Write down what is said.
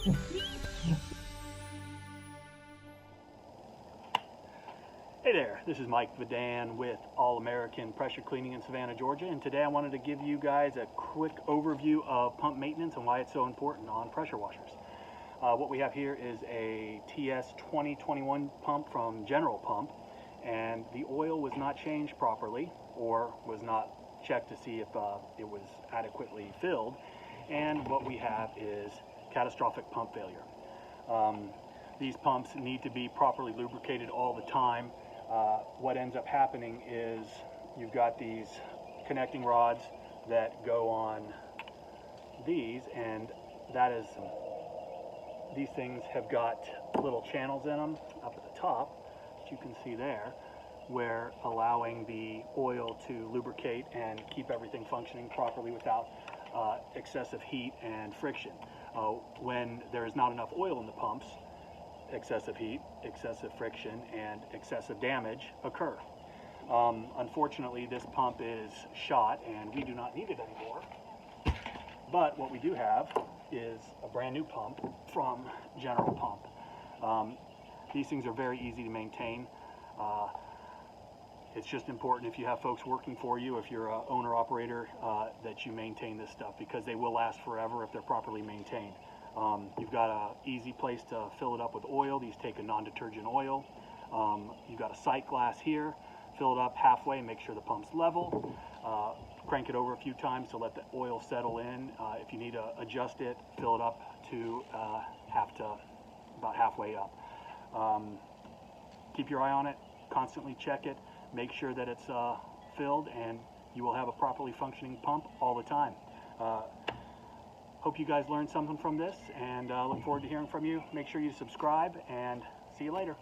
Hey there, this is Mike Vadan with All American Pressure Cleaning in Savannah, Georgia, and today I wanted to give you guys a quick overview of pump maintenance and why it's so important on pressure washers. What we have here is a TS2021 pump from General Pump, and the oil was not changed properly or was not checked to see if it was adequately filled, and what we have is catastrophic pump failure. These pumps need to be properly lubricated all the time. What ends up happening is you've got these connecting rods that go on these, and these things have got little channels in them up at the top that you can see there, where allowing the oil to lubricate and keep everything functioning properly without excessive heat and friction. When there is not enough oil in the pumps, excessive heat, excessive friction, and excessive damage occur. Unfortunately, this pump is shot and we do not need it anymore. But what we do have is a brand new pump from General Pump. These things are very easy to maintain. It's just important if you have folks working for you, if you're an owner-operator, that you maintain this stuff, because they will last forever if they're properly maintained. You've got an easy place to fill it up with oil. These take a non-detergent oil. You've got a sight glass here. Fill it up halfway and make sure the pump's level. Crank it over a few times to let the oil settle in. If you need to adjust it, fill it up to about halfway up. Keep your eye on it. Constantly check it. Make sure that it's filled, and you will have a properly functioning pump all the time. Hope you guys learned something from this, and look forward to hearing from you. Make sure you subscribe, and see you later.